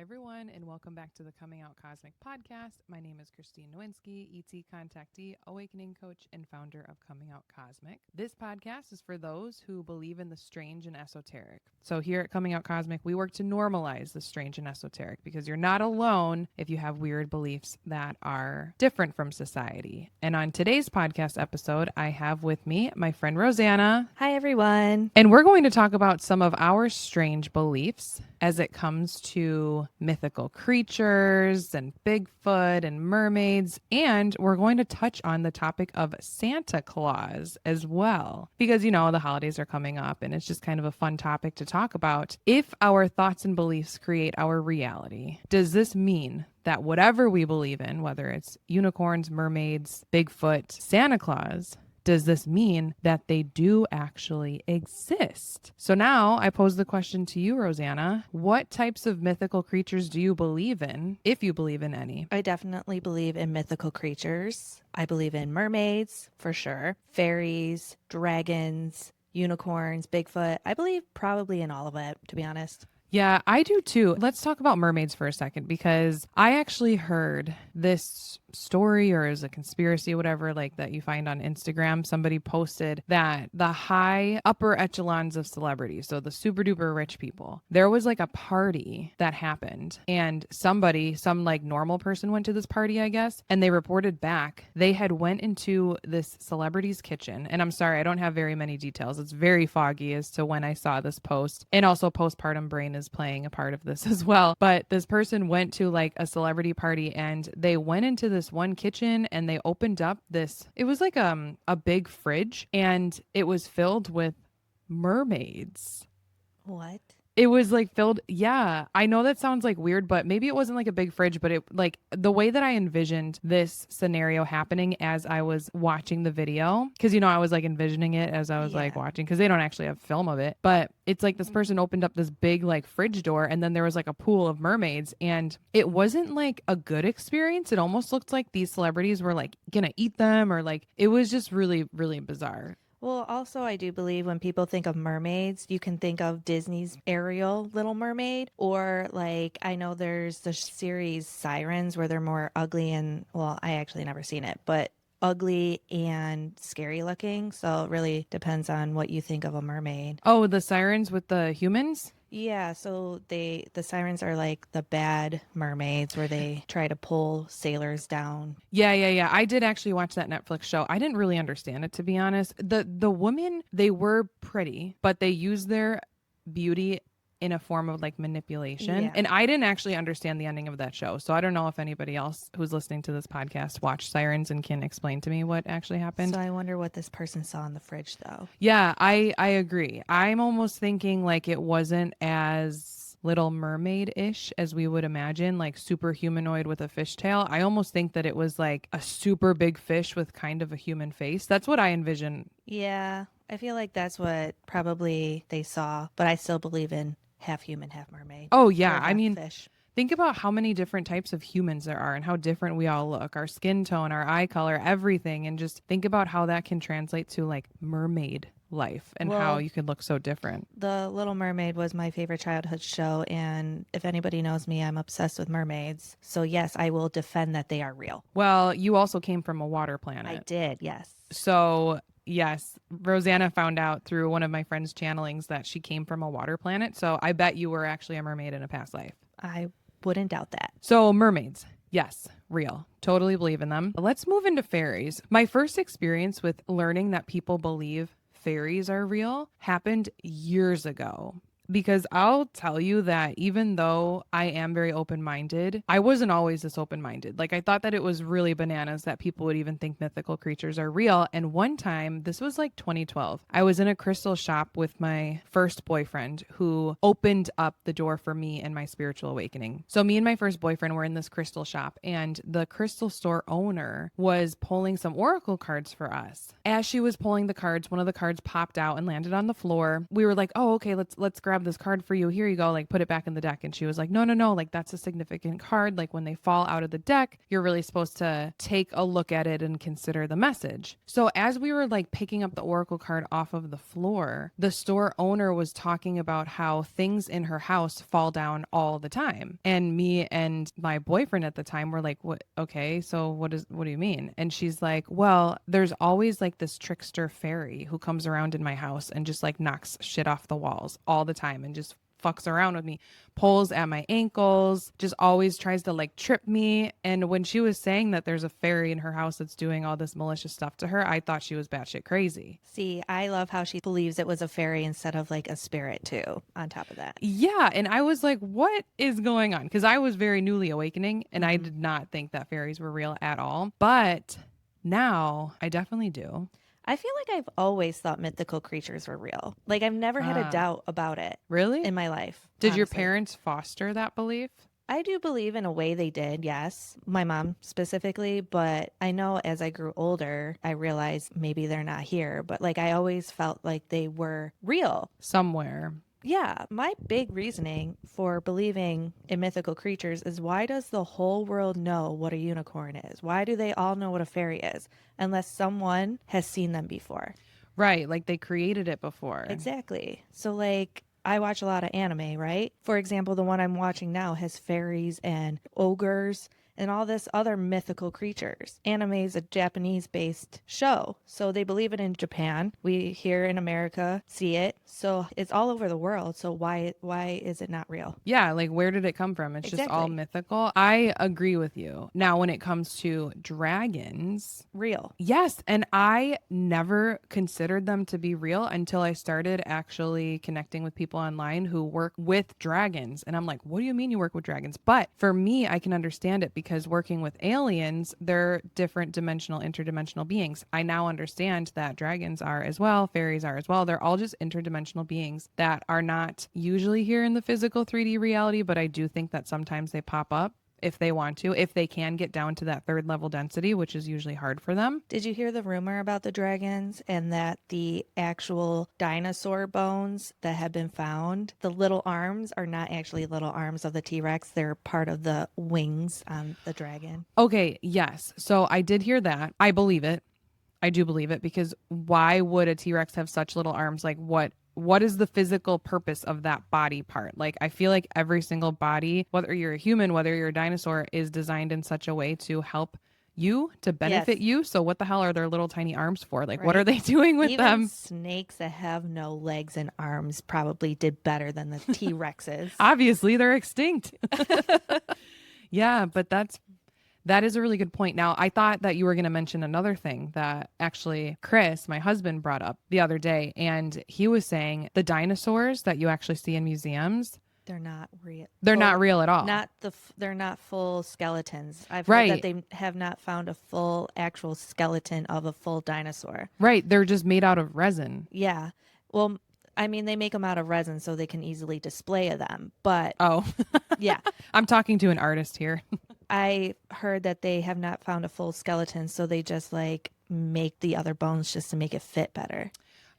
everyone, and welcome back to the Coming Out Cosmic podcast. My name is Christine Nowinski, ET contactee, awakening coach, and founder of Coming Out Cosmic. This podcast is for those who believe in the strange and esoteric. So here at Coming Out Cosmic, we work to normalize the strange and esoteric because you're not alone if you have weird beliefs that are different from society. And on today's podcast episode, I have with me my friend Rosanna. Hi, everyone. And we're going to talk about some of our strange beliefs as it comes to mythical creatures and Bigfoot and mermaids. And we're going to touch on the topic of Santa Claus as well, because, you know, the holidays are coming up and it's just kind of a fun topic to talk about. If our thoughts and beliefs create our reality, does this mean that whatever we believe in, whether it's unicorns, mermaids, Bigfoot, Santa Claus, does this mean that they do actually exist? So now I pose the question to you, Rosanna. What types of mythical creatures do you believe in, if you believe in any? I definitely believe in mythical creatures. I believe in mermaids, for sure. Fairies, dragons, unicorns, Bigfoot. I believe probably in all of it, to be honest. Yeah, I do too. Let's talk about mermaids for a second, because I actually heard this story, or as a conspiracy, whatever, like that you find on Instagram. Somebody posted that the high upper echelons of celebrities, so the super duper rich people, there was like a party that happened, and some like normal person went to this party, I guess, and they reported back they had went into this celebrity's kitchen. And I'm sorry, I don't have very many details. It's very foggy as to when I saw this post, and also postpartum brain is playing a part of this as well. But this person went to like a celebrity party, and they went into this one kitchen and they opened up this, it was like a big fridge, and it was filled with mermaids. What? It was like filled. Yeah, I know that sounds like weird, but maybe it wasn't like a big fridge, but it, like, the way that I envisioned this scenario happening as I was watching the video, because, you know, I was like envisioning it as I was like watching, because they don't actually have film of it, but it's like this person opened up this big like fridge door, and then there was like a pool of mermaids, and it wasn't like a good experience. It almost looked like these celebrities were like gonna eat them, or like, it was just really, really bizarre. Well, also, I do believe when people think of mermaids, you can think of Disney's Ariel, Little Mermaid, or like, I know there's the series Sirens where they're more ugly and, well, I actually never seen it, but ugly and scary looking. So it really depends on what you think of a mermaid. Oh, the sirens with the humans? Yeah, so the sirens are like the bad mermaids where they try to pull sailors down. Yeah. I did actually watch that Netflix show. I didn't really understand it, to be honest. The women, they were pretty, but they used their beauty in a form of like manipulation. Yeah. And I didn't actually understand the ending of that show. So I don't know if anybody else who's listening to this podcast watched Sirens and can explain to me what actually happened. So I wonder what this person saw in the fridge, though. Yeah, I agree. I'm almost thinking like it wasn't as Little Mermaid-ish as we would imagine, like super humanoid with a fishtail. I almost think that it was like a super big fish with kind of a human face. That's what I envision. Yeah, I feel like that's what probably they saw, but I still believe in half human, half mermaid. Oh, yeah. Or I half mean, fish. think about how many different types of humans there are and how different we all look, our skin tone, our eye color, everything. And just think about how that can translate to like mermaid life and how you can look so different. The Little Mermaid was my favorite childhood show, and if anybody knows me, I'm obsessed with mermaids. So yes, I will defend that they are real. Well, you also came from a water planet. I did, yes. So yes, Rosanna found out through one of my friend's channelings that she came from a water planet. So I bet you were actually a mermaid in a past life. I wouldn't doubt that. So mermaids, yes, real. Totally believe in them. Let's move into fairies. My first experience with learning that people believe fairies are real happened years ago. Because I'll tell you that even though I am very open-minded, I wasn't always this open-minded. Like, I thought that it was really bananas that people would even think mythical creatures are real. And one time, this was like 2012, I was in a crystal shop with my first boyfriend who opened up the door for me and my spiritual awakening. So me and my first boyfriend were in this crystal shop, and the crystal store owner was pulling some oracle cards for us. As she was pulling the cards, one of the cards popped out and landed on the floor. We were like, oh, okay, let's grab grab this card for you. Here you go. Like, put it back in the deck. And she was like, no, no, no. Like, that's a significant card. Like, when they fall out of the deck, you're really supposed to take a look at it and consider the message. So as we were like picking up the oracle card off of the floor, the store owner was talking about how things in her house fall down all the time. And me and my boyfriend at the time were like, what? Okay, so what do you mean? And she's like, well, there's always like this trickster fairy who comes around in my house and just like knocks shit off the walls all the time and just fucks around with me, pulls at my ankles, just always tries to like trip me. And when she was saying that there's a fairy in her house that's doing all this malicious stuff to her, I thought she was batshit crazy. See, I love how she believes it was a fairy instead of like a spirit too, on top of that. Yeah. And I was like, what is going on? Because I was very newly awakening and I did not think that fairies were real at all. But now I definitely do. I feel like I've always thought mythical creatures were real. Like I've never had a doubt about it. Really? In my life. Did your honestly. parents foster that belief? I do believe in a way they did, yes. My mom specifically, but I know as I grew older, I realized maybe they're not here, but like I always felt like they were real. Somewhere. Yeah, my big reasoning for believing in mythical creatures is why does the whole world know what a unicorn is? Why do they all know what a fairy is? Unless someone has seen them before. Right. Like they created it before. Exactly. So like I watch a lot of anime, right? For example, the one I'm watching now has fairies and ogres and all this other mythical creatures. Anime is a Japanese-based show, so they believe it in Japan. We here in America see it, so it's all over the world. So why is it not real? Yeah, like where did it come from? It's just all Exactly. mythical. I agree with you. Now, when it comes to dragons, Real. yes, and I never considered them to be real until I started actually connecting with people online who work with dragons. And I'm like, what do you mean you work with dragons? But for me, I can understand it because working with aliens, they're different dimensional, interdimensional beings. I now understand that dragons are as well, fairies are as well. They're all just interdimensional beings that are not usually here in the physical 3D reality, but I do think that sometimes they pop up if they want to, if they can get down to that third level density, which is usually hard for them. Did you hear the rumor about the dragons and that the actual dinosaur bones that have been found, the little arms are not actually little arms of the T-Rex. They're part of the wings on the dragon. Okay, yes. So I did hear that. I believe it. I do believe it because why would a T-Rex have such little arms? Like what is the physical purpose of that body part? Like, I feel like every single body, whether you're a human, whether you're a dinosaur, is designed in such a way to help you, to benefit Yes. you. So what the hell are their little tiny arms for? Like, what Right. are they doing with Even them? snakes that have no legs and arms probably did better than the T-Rexes. Obviously, they're extinct. Yeah, but that is a really good point. Now, I thought that you were going to mention another thing that actually Chris, my husband, brought up the other day. And he was saying the dinosaurs that you actually see in museums, They're not real. they're not real at all. They're not full skeletons. I've Right. heard that they have not found a full actual skeleton of a full dinosaur. Right. They're just made out of resin. Yeah. Well, I mean, they make them out of resin so they can easily display them. But Oh, yeah, I'm talking to an artist here. I heard that they have not found a full skeleton, so they just like make the other bones just to make it fit better.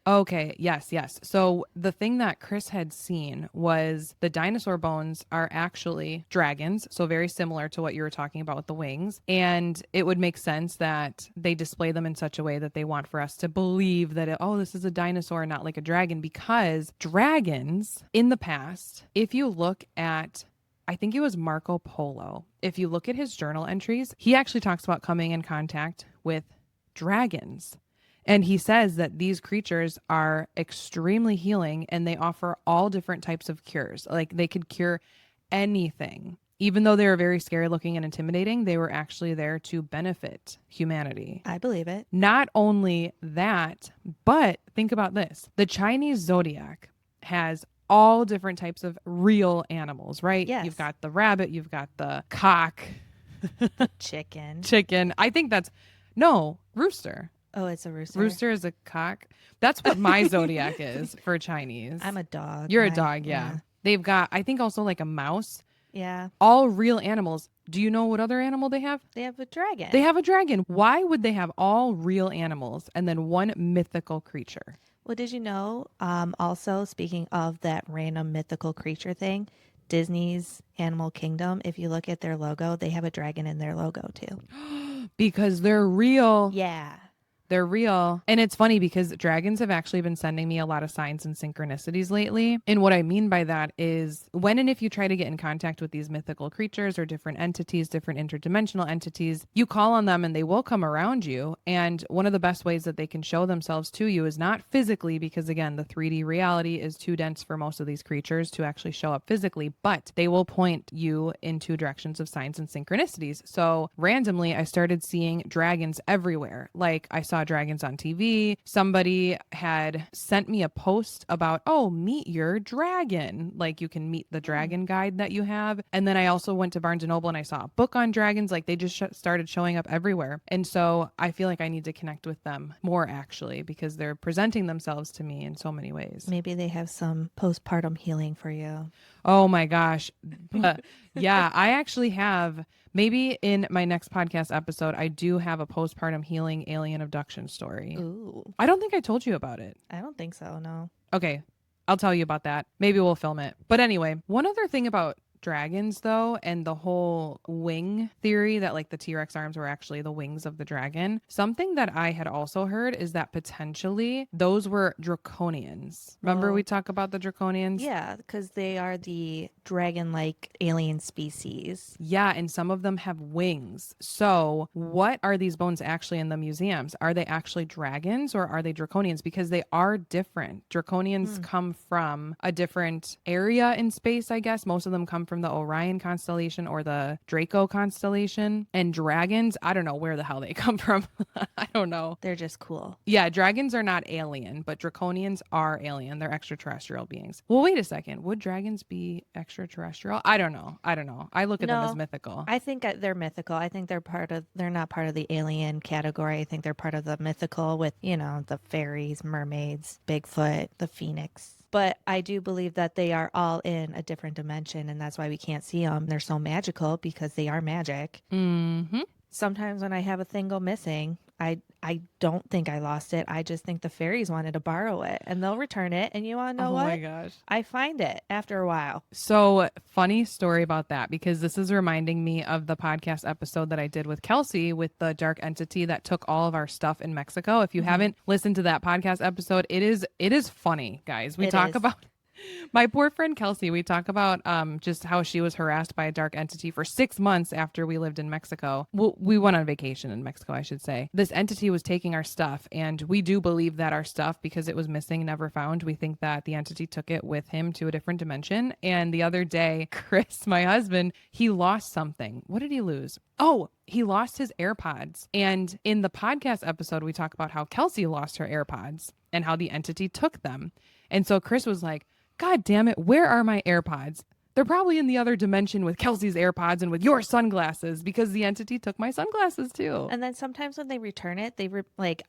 Okay. Yes. Yes. So the thing that Chris had seen was the dinosaur bones are actually dragons. So very similar to what you were talking about with the wings. And it would make sense that they display them in such a way that they want for us to believe that, oh, this is a dinosaur, not like a dragon, because dragons in the past, if you look at, I think it was Marco Polo, if you look at his journal entries, he actually talks about coming in contact with dragons. And he says that these creatures are extremely healing and they offer all different types of cures. Like they could cure anything. Even though they were very scary looking and intimidating, they were actually there to benefit humanity. I believe it. Not only that, but think about this. The Chinese zodiac has all different types of real animals, right? Yes. You've got the rabbit, you've got the cock, Chicken. chicken. I think that's, no, rooster. Oh, it's a rooster. Rooster is a cock. That's what my zodiac is for Chinese. I'm a dog. You're a dog, yeah. They've got, I think, also like a mouse. Yeah. All real animals. Do you know what other animal they have? They have a dragon. They have a dragon. Why would they have all real animals and then one mythical creature? Well, did you know, also speaking of that random mythical creature thing, Disney's Animal Kingdom, if you look at their logo, they have a dragon in their logo too. Because they're real. Yeah. They're real. And it's funny because dragons have actually been sending me a lot of signs and synchronicities lately. And what I mean by that is when and if you try to get in contact with these mythical creatures or different entities, different interdimensional entities, you call on them and they will come around you. And one of the best ways that they can show themselves to you is not physically, because again, the 3D reality is too dense for most of these creatures to actually show up physically, but they will point you into directions of signs and synchronicities. So randomly, I started seeing dragons everywhere. Like I saw dragons on TV. Somebody had sent me a post about, oh, meet your dragon. Like you can meet the dragon guide that you have. And then I also went to Barnes and Noble and I saw a book on dragons. Like they just started showing up everywhere. And so I feel like I need to connect with them more actually, because they're presenting themselves to me in so many ways. Maybe they have some postpartum healing for you. Oh my gosh. Yeah, I actually have. Maybe in my next podcast episode, I do have a postpartum healing alien abduction story. Ooh. I don't think I told you about it. I don't think so, no. Okay, I'll tell you about that. Maybe we'll film it. But anyway, one other thing about dragons though, and the whole wing theory that like the T-Rex arms were actually the wings of the dragon. Something that I had also heard is that potentially those were draconians. Remember we talk about the draconians? Yeah, because they are the dragon-like alien species. Yeah, and some of them have wings. So what are these bones actually in the museums? Are they actually dragons or are they draconians? Because they are different. Draconians come from a different area in space, I guess. Most of them come from the Orion constellation or the Draco constellation. And dragons, I don't know where the hell they come from. I don't know. They're just cool. Yeah, dragons are not alien, but draconians are alien. They're extraterrestrial beings. Well, wait a second. Would dragons be extraterrestrial? I don't know. I look at them as mythical. I think they're mythical. I think they're not part of the alien category. I think they're part of the mythical with, the fairies, mermaids, Bigfoot, the phoenix. But I do believe that they are all in a different dimension, and that's why we can't see them. They're so magical because they are magic. Mm-hmm. Sometimes when I have a thing go missing, I don't think I lost it. I just think the fairies wanted to borrow it and they'll return it. And you want to know what? Oh my gosh. I find it after a while. So funny story about that, because this is reminding me of the podcast episode that I did with Kelsey with the dark entity that took all of our stuff in Mexico. If you haven't listened to that podcast episode, it is funny, guys. We talk about my poor friend Kelsey. We talk about just how she was harassed by a dark entity for 6 months after we lived in Mexico. Well, we went on vacation in Mexico, I should say. This entity was taking our stuff, and we do believe that our stuff, because it was missing, never found, we think that the entity took it with him to a different dimension. And the other day, Chris, my husband, he lost something. What did he lose? Oh, he lost his AirPods. And in the podcast episode, we talk about how Kelsey lost her AirPods and how the entity took them. And so Chris was like, God damn it, where are my AirPods? They're probably in the other dimension with Kelsey's AirPods and with your sunglasses, because the entity took my sunglasses too. And then sometimes when they return it,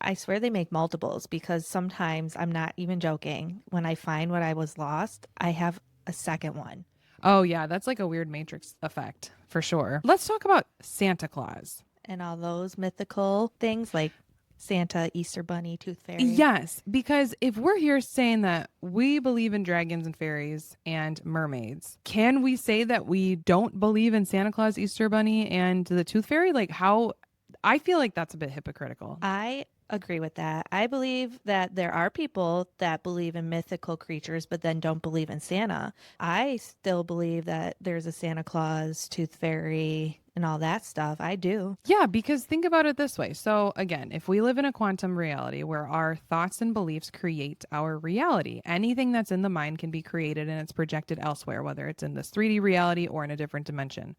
I swear they make multiples, because sometimes, I'm not even joking, when I find what I was lost, I have a second one. Oh yeah, that's like a weird Matrix effect for sure. Let's talk about Santa Claus. And all those mythical things like Santa, Easter Bunny, Tooth Fairy. Yes, because if we're here saying that we believe in dragons and fairies and mermaids, can we say that we don't believe in Santa Claus, Easter Bunny, and the Tooth Fairy? Like how, I feel like that's a bit hypocritical. I agree with that. I believe that there are people that believe in mythical creatures, but then don't believe in Santa. I still believe that there's a Santa Claus, Tooth Fairy, and all that stuff. I do. Yeah, because think about it this way. So again, if we live in a quantum reality where our thoughts and beliefs create our reality, anything that's in the mind can be created and it's projected elsewhere, whether it's in this 3D reality or in a different dimension.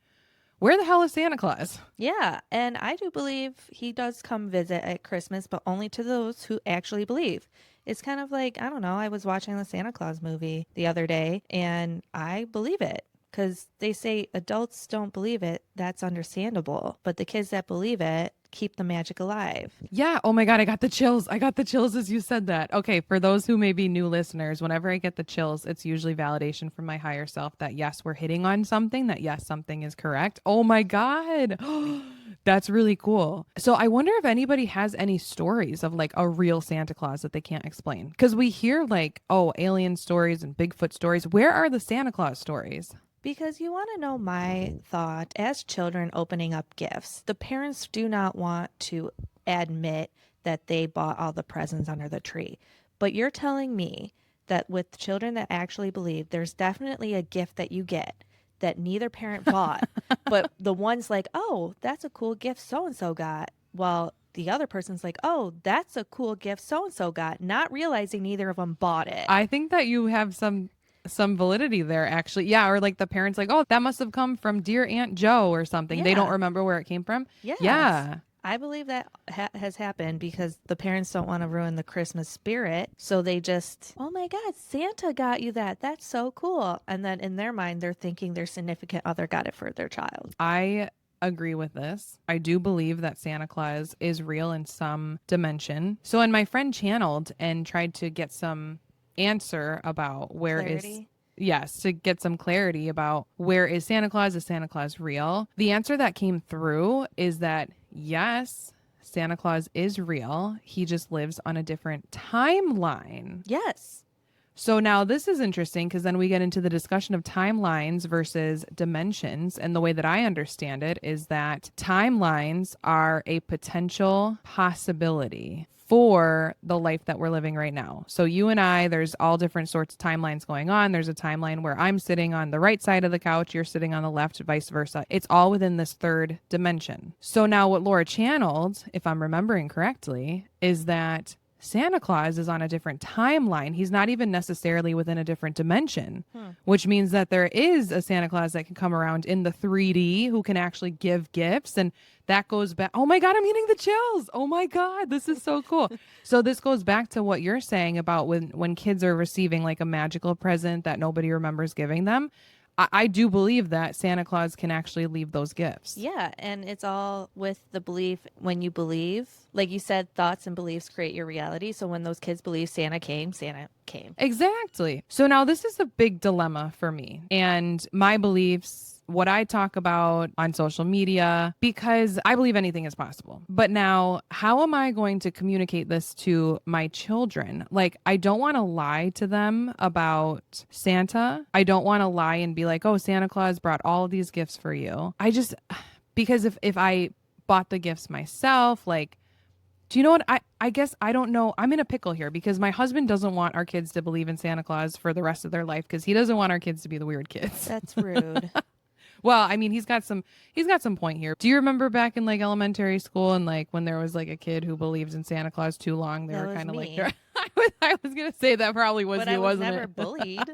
Where the hell is Santa Claus? Yeah, and I do believe he does come visit at Christmas, but only to those who actually believe. It's kind of like, I don't know, I was watching the Santa Claus movie the other day, and I believe it. Because they say adults don't believe it. That's understandable. But the kids that believe it keep the magic alive. Yeah. Oh my God. I got the chills. As you said that. Okay. For those who may be new listeners, whenever I get the chills, it's usually validation from my higher self that yes, we're hitting on something, that yes, something is correct. Oh my God. That's really cool. So I wonder if anybody has any stories of like a real Santa Claus that they can't explain. Because we hear like, oh, alien stories and Bigfoot stories. Where are the Santa Claus stories? Because you want to know my thought as children opening up gifts. The parents do not want to admit that they bought all the presents under the tree. But you're telling me that with children that actually believe, there's definitely a gift that you get that neither parent bought, but the one's like, oh, that's a cool gift so and so got. While the other person's like, oh, that's a cool gift so and so got, not realizing neither of them bought it. I think that you have some validity there actually. Yeah, or like the parents like, "Oh, that must have come from dear Aunt Joe or something." They don't Yeah. remember where it came from. Yes. Yeah. I believe that has happened because the parents don't want to ruin the Christmas spirit. So they just, oh my God, Santa got you that. That's so cool. And then in their mind, they're thinking their significant other got it for their child. I agree with this. I do believe that Santa Claus is real in some dimension. So when my friend channeled and tried to get some answer about where is Clarity. yes, to get some clarity about where is Santa Claus? Is Santa Claus real? The answer that came through is that yes, Santa Claus is real. He just lives on a different timeline. Yes. So now this is interesting because then we get into the discussion of timelines versus dimensions. And the way that I understand it is that timelines are a potential possibility for the life that we're living right now. So you and I, there's all different sorts of timelines going on. There's a timeline where I'm sitting on the right side of the couch, you're sitting on the left, vice versa. It's all within this third dimension. So now what Laura channeled, if I'm remembering correctly, is that Santa Claus is on a different timeline. He's not even necessarily within a different dimension, which means that there is a Santa Claus that can come around in the 3D who can actually give gifts. And that goes back. Oh my God, I'm getting the chills. Oh my God, this is so cool. So this goes back to what you're saying about when kids are receiving like a magical present that nobody remembers giving them. I do believe that Santa Claus can actually leave those gifts. Yeah. And it's all with the belief when you believe, like you said, thoughts and beliefs create your reality. So when those kids believe Santa came, Santa came. Exactly. So now this is a big dilemma for me and my beliefs, what I talk about on social media, because I believe anything is possible. But now, how am I going to communicate this to my children? Like, I don't want to lie to them about Santa. I don't want to lie and be like, oh, Santa Claus brought all of these gifts for you. Because if I bought the gifts myself, like, do you know what? I guess I don't know. I'm in a pickle here because my husband doesn't want our kids to believe in Santa Claus for the rest of their life because he doesn't want our kids to be the weird kids. That's rude. Well, I mean, he's got some point here. Do you remember back in like elementary school and like when there was like a kid who believed in Santa Claus too long, they That were was kind of like, me. I was gonna say that probably was But you, I was wasn't never it? bullied.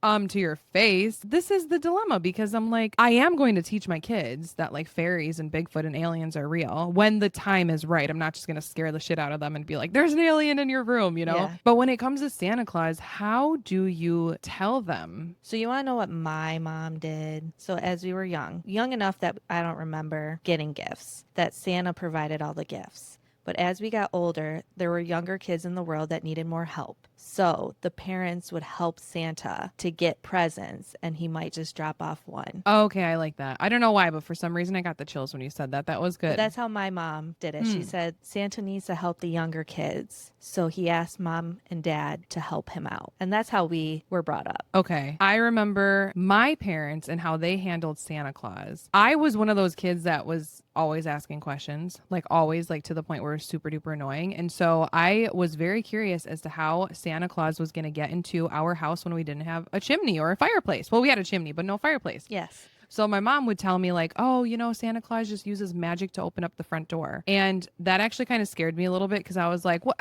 To your face. This is the dilemma because I'm like, I am going to teach my kids that like fairies and Bigfoot and aliens are real when the time is right. I'm not just going to scare the shit out of them and be like, there's an alien in your room, you know? Yeah. But when it comes to Santa Claus, how do you tell them? So you want to know what my mom did? So as we were young enough that I don't remember getting gifts, that Santa provided all the gifts. But as we got older, there were younger kids in the world that needed more help. So the parents would help Santa to get presents and he might just drop off one. Okay, I like that. I don't know why, but for some reason I got the chills when you said that. That was good. But that's how my mom did it. She said Santa needs to help the younger kids. So he asked mom and dad to help him out. And that's how we were brought up. Okay. I remember my parents and how they handled Santa Claus. I was one of those kids that was always asking questions, like always, like to the point where it was super duper annoying. And so I was very curious as to how Santa Claus was going to get into our house when we didn't have a chimney or a fireplace. Well, we had a chimney, but no fireplace. Yes. So my mom would tell me like, oh, you know, Santa Claus just uses magic to open up the front door. And that actually kind of scared me a little bit because I was like, what?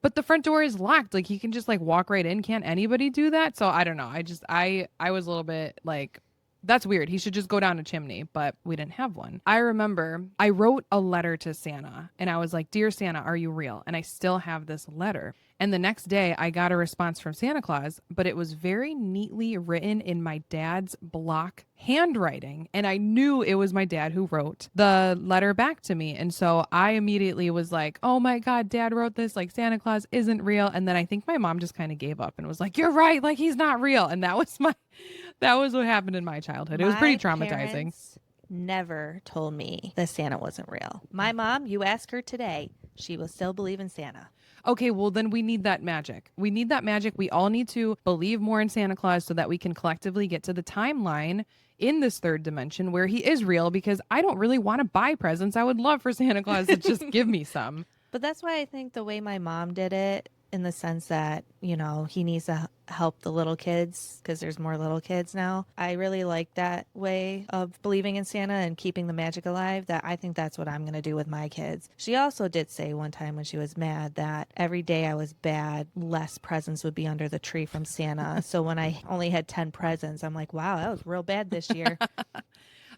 But the front door is locked. Like he can just like walk right in. Can't anybody do that? So I don't know. I was a little bit like, that's weird. He should just go down a chimney, but we didn't have one. I remember I wrote a letter to Santa and I was like, Dear Santa, are you real? And I still have this letter. And the next day I got a response from Santa Claus, but it was very neatly written in my dad's block handwriting. And I knew it was my dad who wrote the letter back to me. And so I immediately was like, oh my God, dad wrote this, like Santa Claus isn't real. And then I think my mom just kind of gave up and was like, you're right. Like he's not real. And that was what happened in my childhood. It was pretty traumatizing. never told me that Santa wasn't real. My mom, you ask her today, she will still believe in Santa. Okay, well, then we need that magic. We need that magic. We all need to believe more in Santa Claus so that we can collectively get to the timeline in this third dimension where he is real, because I don't really want to buy presents. I would love for Santa Claus to just give me some. But that's why I think the way my mom did it, in the sense that, you know, he needs to help the little kids because there's more little kids now. I really like that way of believing in Santa and keeping the magic alive. That I think that's what I'm going to do with my kids. She also did say one time when she was mad that every day I was bad, less presents would be under the tree from Santa. So when I only had 10 presents, I'm like, wow, that was real bad this year.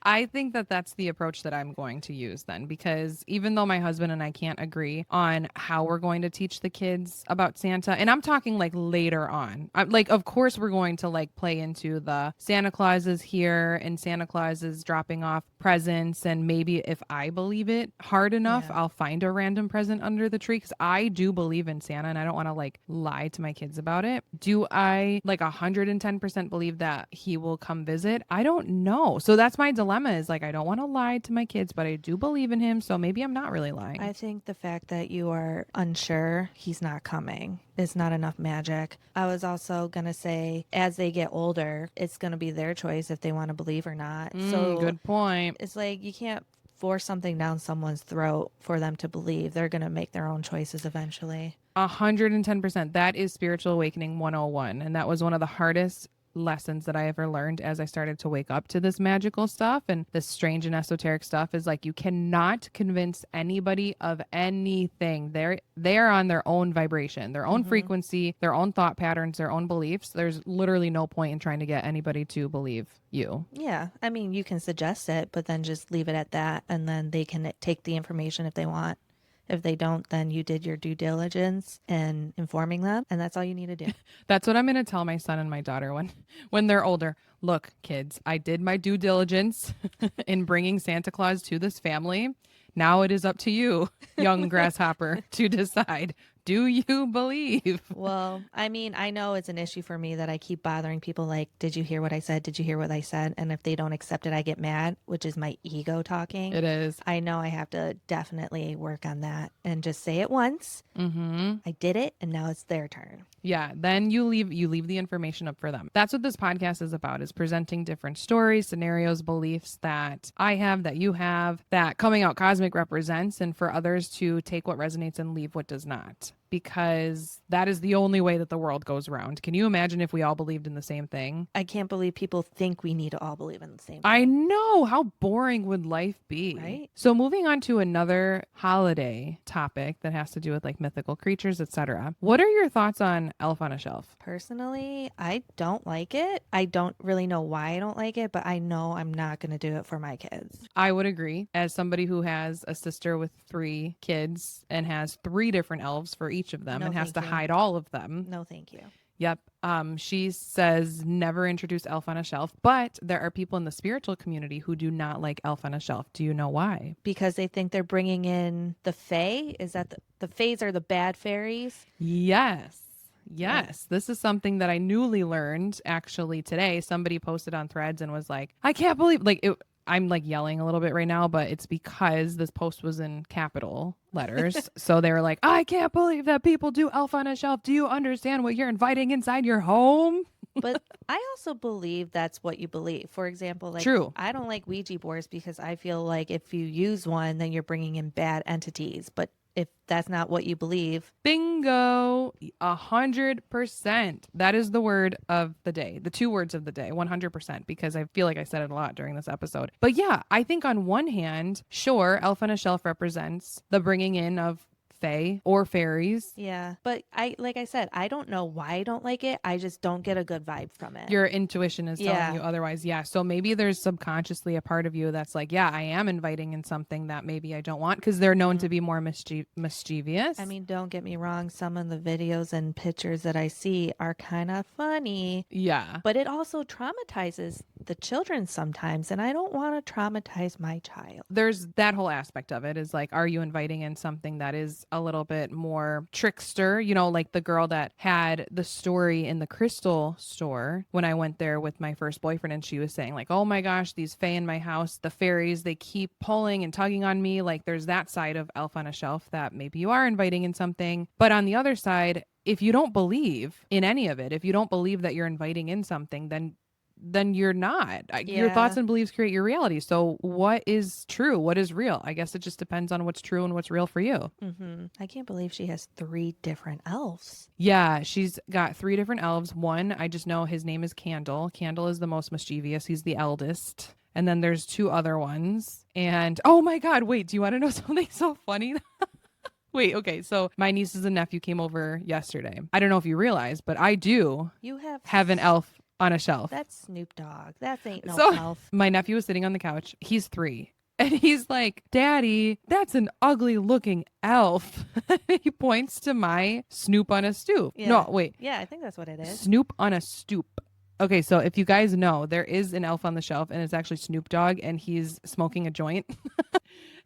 I think that that's the approach that I'm going to use then, because even though my husband and I can't agree on how we're going to teach the kids about Santa, and I'm talking like later on, like, of course, we're going to like play into the Santa Claus is here and Santa Claus is dropping off presents. And maybe if I believe it hard enough, Yeah. I'll find a random present under the tree, because I do believe in Santa and I don't want to like lie to my kids about it. Do I like 110% believe that he will come visit? I don't know. So that's my dilemma, is like, I don't want to lie to my kids, but I do believe in him. So maybe I'm not really lying. I think the fact that you are unsure he's not coming is not enough magic. I was also going to say, as they get older, it's going to be their choice if they want to believe or not. So Good point. it's like you can't force something down someone's throat for them to believe. They're going to make their own choices eventually. 110%. That is spiritual awakening 101. And that was one of the hardest lessons that I ever learned as I started to wake up to this magical stuff and this strange and esoteric stuff, is like, you cannot convince anybody of anything. They're on their own vibration, their own frequency, their own thought patterns, their own beliefs. There's literally no point in trying to get anybody to believe you. Yeah. I mean, you can suggest it, but then just leave it at that. And then they can take the information if they want. If they don't, then you did your due diligence in informing them, and that's all you need to do. That's what I'm going to tell my son and my daughter when they're older. Look, kids, I did my due diligence in bringing Santa Claus to this family. Now it is up to you, young grasshopper, to decide. Do you believe? Well, I mean, I know it's an issue for me that I keep bothering people like, did you hear what I said? Did you hear what I said? And if they don't accept it, I get mad, which is my ego talking. It is. I know I have to definitely work on that and just say it once. I did it, and now it's their turn. Yeah, then you leave the information up for them. That's what this podcast is about, is presenting different stories, scenarios, beliefs that I have, that you have, that Coming Out Cosmic represents, and for others to take what resonates and leave what does not. Because that is the only way that the world goes round. Can you imagine if we all believed in the same thing? I can't believe people think we need to all believe in the same thing. I know. How boring would life be? Right? So moving on to another holiday topic that has to do with like mythical creatures, etc. What are your thoughts on Elf on a Shelf? Personally, I don't like it. I don't really know why I don't like it, but I know I'm not going to do it for my kids. I would agree. As somebody who has a sister with 3 kids and has 3 different elves for each of them, No, and has to thank you. hide all of them. No, thank you. Yep. She says never introduce Elf on a Shelf, but there are people in the spiritual community who do not like Elf on a Shelf. Do you know why? Because they think they're bringing in the Fae. Is that the Faes are the bad fairies? Yes. Yes. This is something that I newly learned actually today. Somebody posted on Threads and was like, I can't believe, like, I'm like yelling a little bit right now, but it's because this post was in capital letters. So they were like, I can't believe that people do Elf on a Shelf. Do you understand what you're inviting inside your home? But I also believe that's what you believe. For example, like, True. I don't like Ouija boards because I feel like if you use one, then you're bringing in bad entities. But if that's not what you believe, Bingo. 100%. That is the word of the day. The 2 words of the day, 100%, because I feel like I said it a lot during this episode. But yeah, I think on one hand, sure, Elf on a Shelf represents the bringing in of fae or fairies. yeah. But like I said, I don't know why I don't like it. I just don't get a good vibe from it. Your intuition is telling Yeah. you otherwise. Yeah. So maybe there's subconsciously a part of you that's like, yeah, I am inviting in something that maybe I don't want, because they're known to be more mischievous. I mean, don't get me wrong. Some of the videos and pictures that I see are kind of funny, yeah. but it also traumatizes the children sometimes. And I don't want to traumatize my child. There's that whole aspect of it, is like, are you inviting in something that is a little bit more trickster, you know, like the girl that had the story in the crystal store when I went there with my first boyfriend, and she was saying like, oh my gosh, these fae in my house, the fairies, they keep pulling and tugging on me. Like there's that side of Elf on a Shelf that maybe you are inviting in something. But on the other side, if you don't believe in any of it, if you don't believe that you're inviting in something, then you're not. Your thoughts Yeah. and beliefs create your reality. So what is true? What is real? I guess it just depends on what's true and what's real for you. I can't believe she has 3 different elves. Yeah, she's got 3 different elves. One, I just know his name is Candle. Candle is the most mischievous. He's the eldest. And then there's 2 other ones. And oh my God, wait, do you want to know something so funny? Wait, okay. So my nieces and nephew came over yesterday. I don't know if you realize, but I do You have an elf on a shelf. That's Snoop Dogg. That ain't no So elf. my nephew was sitting on the couch. He's 3. And he's like, Daddy, that's an ugly looking elf. He points to my Snoop on a stoop. Yeah. No, wait. Yeah, I think that's what it is. Snoop on a stoop. Okay, so if you guys know, there is an elf on the shelf, and it's actually Snoop Dogg, and he's smoking a joint.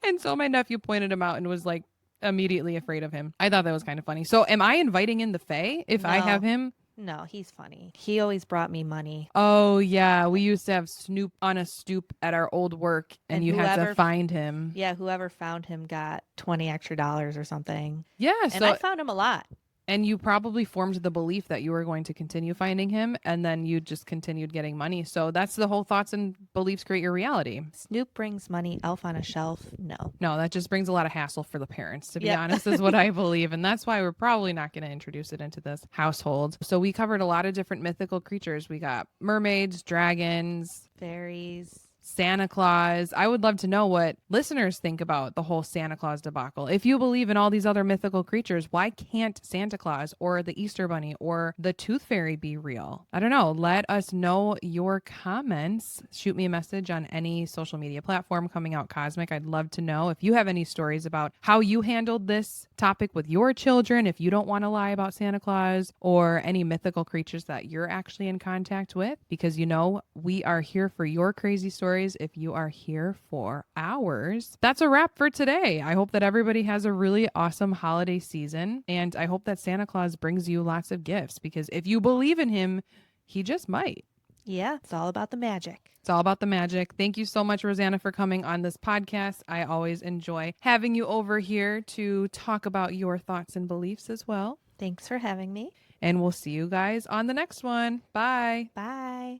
And so my nephew pointed him out and was like immediately afraid of him. I thought that was kind of funny. So am I inviting in the Fae if I No. have him? No, he's funny. He always brought me money. Oh, yeah. We used to have Snoop on a stoop at our old work, and you had to find him. Yeah, whoever found him got $20 extra or something. Yeah. And I found him a lot. And you probably formed the belief that you were going to continue finding him, and then you just continued getting money. So that's the whole thoughts and beliefs create your reality. Snoop brings money. Elf on a Shelf, no. No, that just brings a lot of hassle for the parents, to be honest, is what I believe. And that's why we're probably not going to introduce it into this household. So we covered a lot of different mythical creatures. We got mermaids, dragons, Fairies. Santa Claus. I would love to know what listeners think about the whole Santa Claus debacle. If you believe in all these other mythical creatures, why can't Santa Claus or the Easter Bunny or the Tooth Fairy be real? I don't know. Let us know your comments. Shoot me a message on any social media platform, Coming Out Cosmic. I'd love to know if you have any stories about how you handled this topic with your children, if you don't want to lie about Santa Claus, or any mythical creatures that you're actually in contact with, because you know we are here for your crazy stories if you are here for ours. That's a wrap for today. I hope that everybody has a really awesome holiday season, and I hope that Santa Claus brings you lots of gifts, because if you believe in him, he just might. Yeah, it's all about the magic. It's all about the magic. Thank you so much, Rosanna, for coming on this podcast. I always enjoy having you over here to talk about your thoughts and beliefs as well. Thanks for having me. And we'll see you guys on the next one. Bye. Bye.